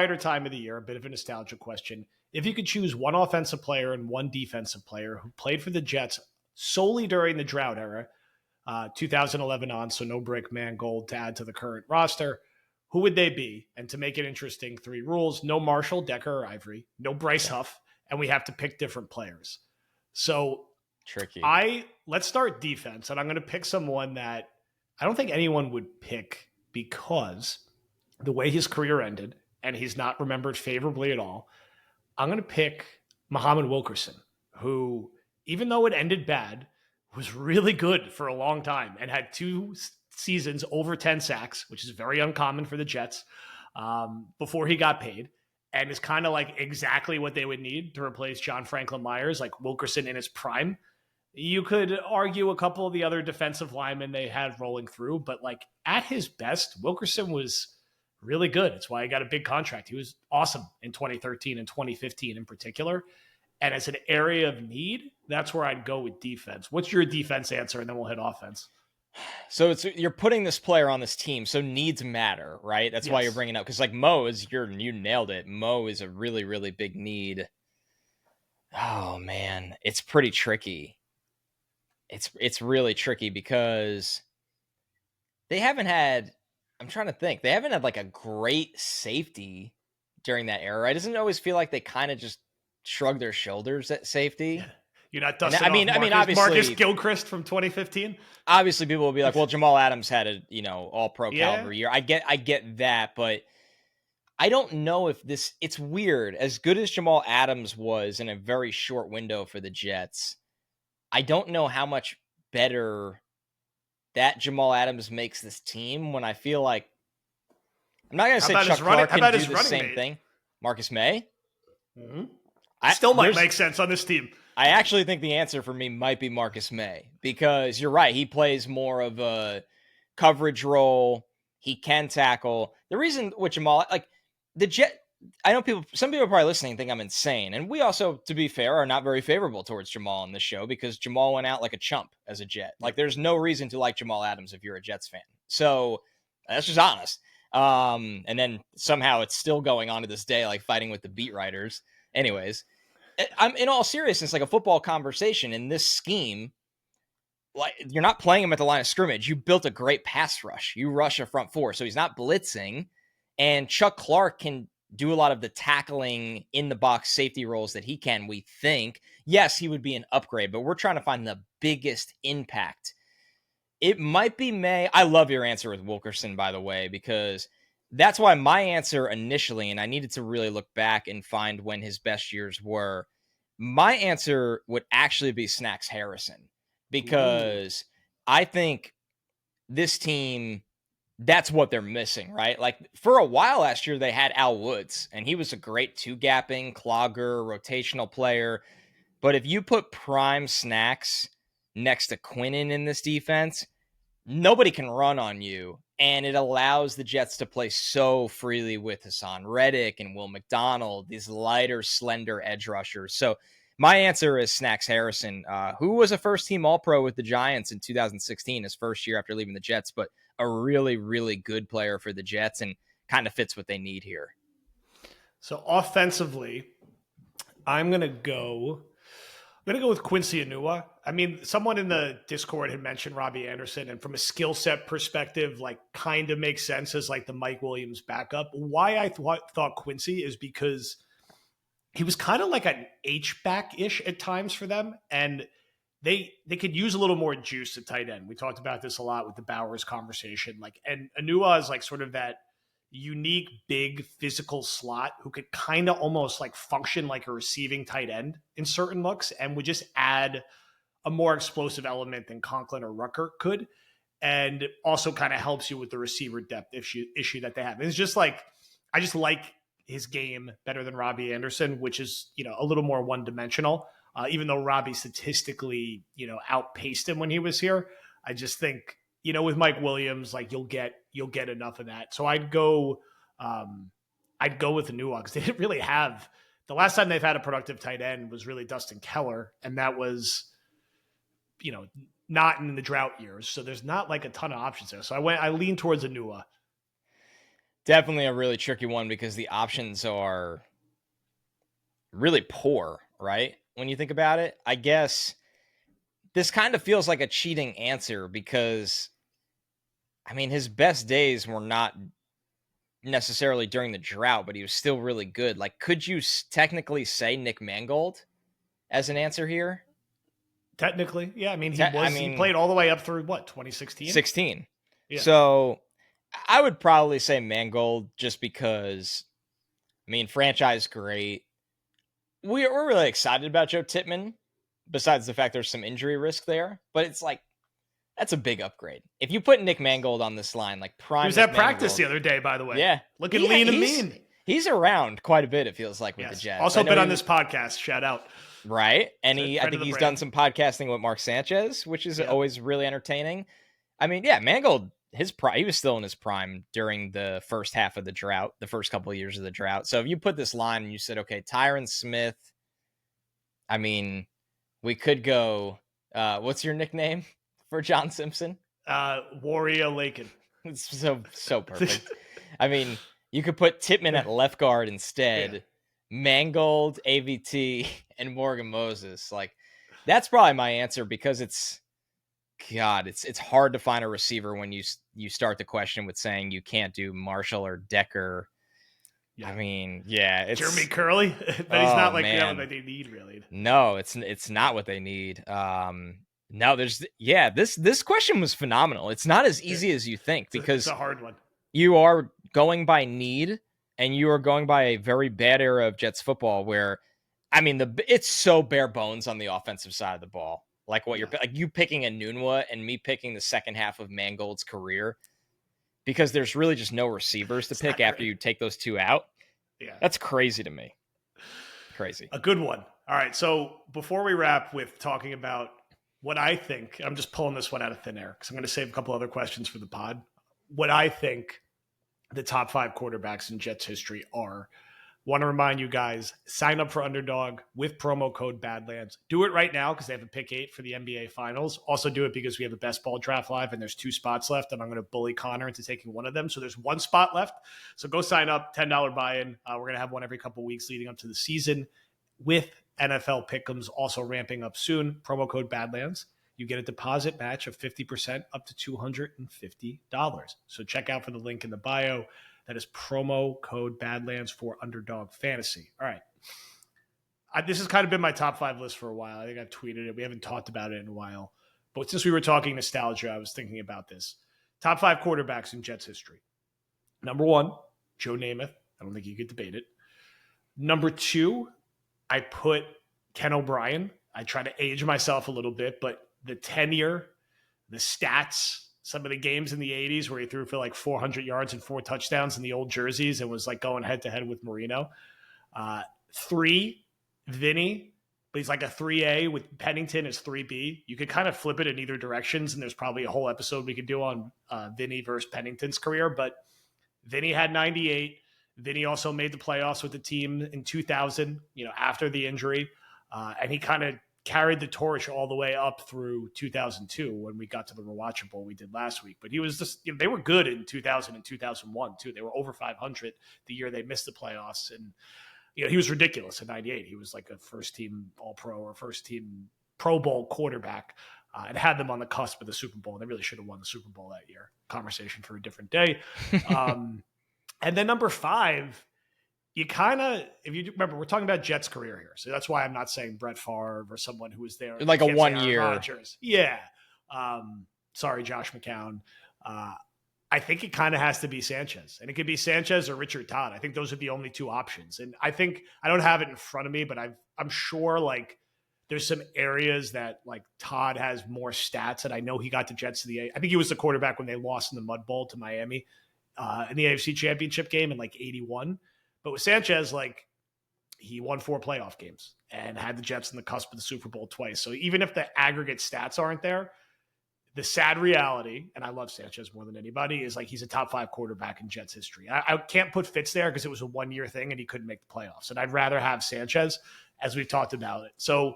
quieter time of the year, a bit of a nostalgia question. If you could choose one offensive player and one defensive player who played for the Jets solely during the drought era, 2011 on, so no Brick Mangold to add to the current roster, who would they be? And to make it interesting, three rules: no Marshall, Decker, or Ivory, no Bryce Huff, and we have to pick different players. So Tricky. let's start defense, and I'm going to pick someone that I don't think anyone would pick because the way his career ended, and he's not remembered favorably at all. I'm going to pick Muhammad Wilkerson, who, even though it ended bad, was really good for a long time and had two seasons over 10 sacks, which is very uncommon for the Jets, before he got paid, and is kind of like exactly what they would need to replace John Franklin Myers, like Wilkerson in his prime. You could argue a couple of the other defensive linemen they had rolling through, but like at his best, Wilkerson was really good. It's why he got a big contract. He was awesome in 2013 and 2015 in particular. And as an area of need, that's where I'd go with defense. What's your defense answer? And then we'll hit offense. So you're putting this player on this team, so needs matter, right? That's why you're bringing up, because like Mo you nailed it. Mo is a really, really big need. Oh man, it's pretty tricky. It's really tricky because they haven't had, I'm trying to think, they haven't had like a great safety during that era, right? Doesn't it always feel like they kind of just shrug their shoulders at safety? Yeah. You're not dusting I mean, obviously, Marcus Gilchrist from 2015. Obviously, people will be like, "Well, Jamal Adams had a all-pro caliber year." I get that, but I don't know if this. It's weird. As good as Jamal Adams was in a very short window for the Jets, I don't know how much better that Jamal Adams makes this team. When I feel like I'm not going to say Chuck Clark can do the same thing. Marcus May. Mm-hmm. Still might make sense on this team. I actually think the answer for me might be Marcus May, because you're right. He plays more of a coverage role. He can tackle. The reason with Jamal, like the Jet, I know some people are probably listening think I'm insane. And we also, to be fair, are not very favorable towards Jamal in this show because Jamal went out like a chump as a Jet. Like there's no reason to like Jamal Adams if you're a Jets fan. So that's just honest. And then somehow it's still going on to this day, like fighting with the beat writers. Anyways, I'm in all seriousness, like a football conversation in this scheme, like you're not playing him at the line of scrimmage. You built a great pass rush. You rush a front four. So he's not blitzing, and Chuck Clark can do a lot of the tackling in the box safety roles that he can, we think. Yes, he would be an upgrade, but we're trying to find the biggest impact. It might be May. I love your answer with Wilkerson, by the way, because that's why my answer initially, and I needed to really look back and find when his best years were, my answer would actually be Snacks Harrison, because I think this team, that's what they're missing, right? Like for a while last year, they had Al Woods, and he was a great two-gapping, clogger, rotational player. But if you put prime Snacks next to Quinnen in this defense, nobody can run on you. And it allows the Jets to play so freely with Hassan Reddick and Will McDonald, these lighter, slender edge rushers. So my answer is Snacks Harrison, who was a first-team All-Pro with the Giants in 2016, his first year after leaving the Jets, but a really, really good player for the Jets and kind of fits what they need here. So offensively, I'm going to go with Quincy Enunwa. I mean, someone in the Discord had mentioned Robbie Anderson, and from a skill set perspective, like kind of makes sense as like the Mike Williams backup. Why I thought Quincy is because he was kind of like an H-back-ish at times for them, and they could use a little more juice at tight end. We talked about this a lot with the Bowers conversation. Like, and Enunwa is like sort of that unique, big, physical slot who could kind of almost like function like a receiving tight end in certain looks and would just add a more explosive element than Conklin or Rucker could. And also kind of helps you with the receiver depth issue that they have. It's just like, I just like his game better than Robbie Anderson, which is, a little more one-dimensional. Even though Robbie statistically, outpaced him when he was here. I just think, with Mike Williams, like you'll get enough of that. So I'd go with the Enunwa because they didn't really have, the last time they've had a productive tight end was really Dustin Keller. And that was, not in the drought years. So there's not like a ton of options there. So I lean towards Enunwa. definitely a really tricky one because the options are really poor, right? When you think about it, I guess this kind of feels like a cheating answer because, I mean, his best days were not necessarily during the drought, but he was still really good. Like, could you technically say Nick Mangold as an answer here? Technically, yeah. I mean, I he mean, played all the way up through what, 2016? 16. Yeah. So I would probably say Mangold just because, I mean, franchise great. We're really excited about Joe Tippmann, besides the fact there's some injury risk there, but it's like, that's a big upgrade. If you put Nick Mangold on this line, like He prime was Nick at practice Mangold, the other day, by the way. yeah, Looking lean and mean. He's around quite a bit, it feels like, with the Yes. Jets. Also been on this podcast. Shout out. Right. And I Friend of think the he's brand. done some podcasting with Mark Sanchez, which is Yep. always really entertaining. I mean, yeah, Mangold, he was still in his prime during the first half of the drought, the first couple of years of the drought. So if you put this line and you said, okay, Tyron Smith, I mean, we could go, what's your nickname for John Simpson? Warrior Lakin. It's so perfect. I mean, you could put Tippmann at left guard instead. Yeah. Mangold, AVT, and Morgan Moses. Like, that's probably my answer because it's hard to find a receiver when you start the question with saying you can't do Marshall or Decker. Yeah. I mean, yeah, it's Jeremy Curley, but he's not like that what they need really. No, it's not what they need. No, this question was phenomenal. It's not as easy as you think because it's a hard one. You are going by need, and you are going by a very bad era of Jets football where, I mean, it's so bare bones on the offensive side of the ball. Like what you're like, you picking a Nunwa and me picking the second half of Mangold's career, because there's really just no receivers to pick after you take those two out. Yeah, that's crazy to me. Crazy. A good one. All right, so before we wrap with talking about what I think, I'm just pulling this one out of thin air because I'm going to save a couple other questions for the pod. What I think the top 5 quarterbacks in Jets history are. Want to remind you guys, sign up for Underdog with promo code Badlands. Do it right now because they have a pick 8 for the NBA Finals. Also do it because we have a best ball draft live and there's 2 spots left, and I'm going to bully Connor into taking one of them. So there's 1 spot left. So go sign up, $10 buy-in. We're going to have one every couple weeks leading up to the season with NFL Pick'ems also ramping up soon. Promo code Badlands. You get a deposit match of 50% up to $250. So check out for the link in the bio. That is promo code Badlands for Underdog Fantasy. All right. This has kind of been my top 5 list for a while. I think I've tweeted it. We haven't talked about it in a while. But since we were talking nostalgia, I was thinking about this. Top 5 quarterbacks in Jets history. Number 1, Joe Namath. I don't think you could debate it. Number 2, I put Ken O'Brien. I try to age myself a little bit, but the tenure, the stats, some of the games in the 80s where he threw for like 400 yards and 4 touchdowns in the old jerseys and was like going head-to-head with Marino. 3, Vinny, but he's like a 3A with Pennington as 3B. You could kind of flip it in either directions, and there's probably a whole episode we could do on Vinny versus Pennington's career, but Vinny had 98. Vinny also made the playoffs with the team in 2000, after the injury, and he kind of carried the torch all the way up through 2002 when we got to the rewatchable we did last week. But he was just, they were good in 2000 and 2001 too. They were over 500 the year they missed the playoffs. And, he was ridiculous in 98. He was like a first team All-Pro or first team Pro Bowl quarterback and had them on the cusp of the Super Bowl. They really should have won the Super Bowl that year. Conversation for a different day. And then number 5, you kind of, if you remember, we're talking about Jets' career here. So that's why I'm not saying Brett Favre or someone who was there. Like a 1 year. Rodgers. Yeah. Sorry, Josh McCown. I think it kind of has to be Sanchez. And it could be Sanchez or Richard Todd. I think those are the only 2 options. And I think, I don't have it in front of me, but I'm sure like there's some areas that like Todd has more stats. And I know he got the Jets to I think he was the quarterback when they lost in the Mud Bowl to Miami in the AFC Championship game in like 81. But with Sanchez, like he won 4 playoff games and had the Jets on the cusp of the Super Bowl twice. So even if the aggregate stats aren't there, the sad reality, and I love Sanchez more than anybody, is like he's a top 5 quarterback in Jets history. I can't put Fitz there because it was a 1-year thing and he couldn't make the playoffs. And I'd rather have Sanchez, as we've talked about it. So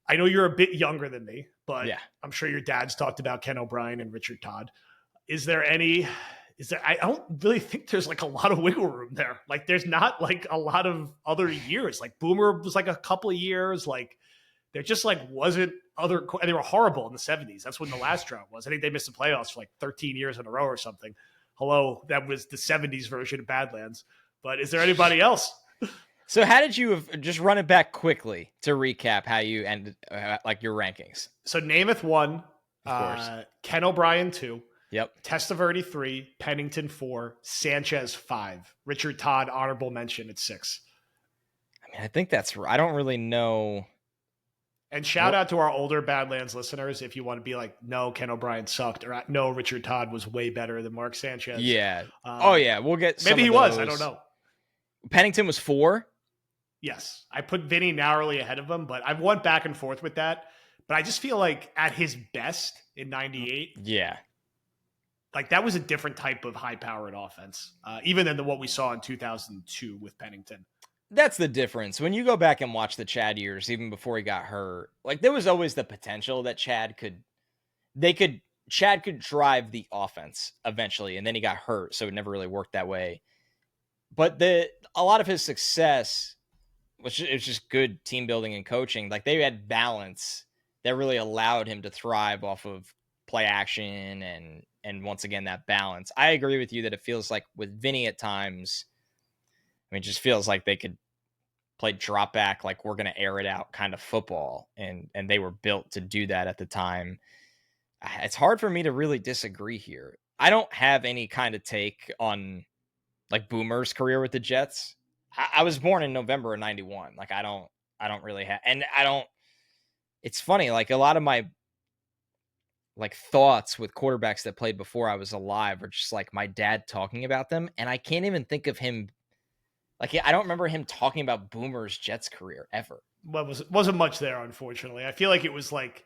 I know you're a bit younger than me, but yeah, I'm sure your dad's talked about Ken O'Brien and Richard Todd. Is there any is that I don't really think there's like a lot of wiggle room there. Like there's not like a lot of other years. Like Boomer was like a couple of years. Like there just like wasn't other, and they were horrible in the 70s. That's when the last drought was. I think they missed the playoffs for like 13 years in a row or something. Hello, that was the 70s version of Badlands. But is there anybody else? So how did you just run it back quickly to recap how you ended like your rankings? So Namath 1, Of course. Ken O'Brien 2, Yep. Testaverde 3, Pennington 4, Sanchez 5, Richard Todd honorable mention at 6. I mean, I think that's, I don't really know. And shout out to our older Badlands listeners if you want to be like, no, Ken O'Brien sucked, or no, Richard Todd was way better than Mark Sanchez. Yeah. Oh yeah, we'll get. Maybe he was. I don't know. Pennington was 4. Yes, I put Vinny narrowly ahead of him, but I've went back and forth with that. But I just feel like at his best in '98, yeah, like that was a different type of high-powered offense, even than what we saw in 2002 with Pennington. That's the difference. When you go back and watch the Chad years, even before he got hurt, like there was always the potential that Chad could drive the offense eventually, and then he got hurt, so it never really worked that way. But a lot of his success was just good team building and coaching. Like they had balance that really allowed him to thrive off of play action and once again that balance. I agree with you that it feels like with Vinny at times, I mean, it just feels like they could play drop back, like we're going to air it out kind of football. And they were built to do that at the time. It's hard for me to really disagree here. I don't have any kind of take on like Boomer's career with the Jets. I was born in November of 91. Like I don't really have, and it's funny. Like a lot of my like thoughts with quarterbacks that played before I was alive are just like my dad talking about them. And I can't even think of him. Like, I don't remember him talking about Boomer's Jets career ever. Well, wasn't much there, unfortunately. I feel like it was like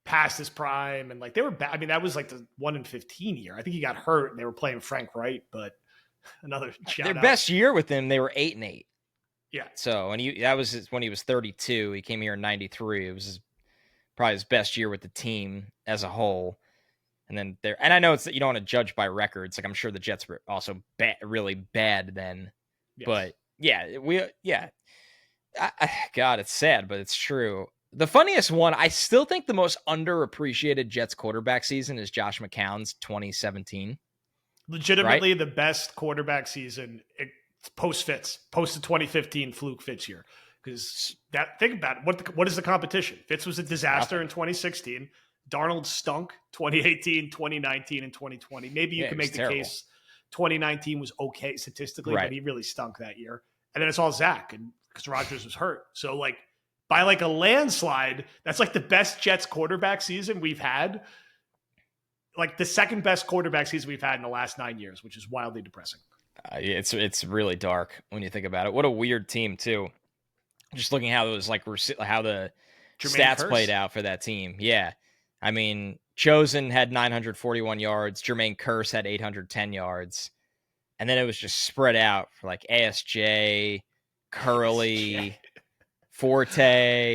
past his prime, and like they were bad. I mean, that was like the 1-15 year. I think he got hurt, and they were playing Frank Wright, but another shout Their out. best year with him, they were 8-8. Yeah. So, and that was when he was 32. He came here in 93. It was probably his best year with the team as a whole. And then and I know it's that you don't want to judge by records. Like I'm sure the Jets were also really bad then. Yes. But yeah, God, it's sad, but it's true. The funniest one, I still think the most underappreciated Jets quarterback season is Josh McCown's 2017. Legitimately right? The best quarterback season post the 2015 fluke Fitz year. Because think about it. What is the competition? Fitz was a disaster in 2016. Darnold stunk 2018, 2019, and 2020. Maybe you can make the case 2019 was okay statistically, right, but he really stunk that year. And then it's all Zach, and because Rodgers was hurt. So like by like a landslide, that's like the best Jets quarterback season we've had. Like the second best quarterback season we've had in the last 9 years, which is wildly depressing. It's really dark when you think about it. What a weird team too. Just looking how it was like how the Jermaine stats Kearse played out for that team. Yeah. I mean, Chosen had 941 yards. Jermaine Kearse had 810 yards. And then it was just spread out for like ASJ, Curly, Forte.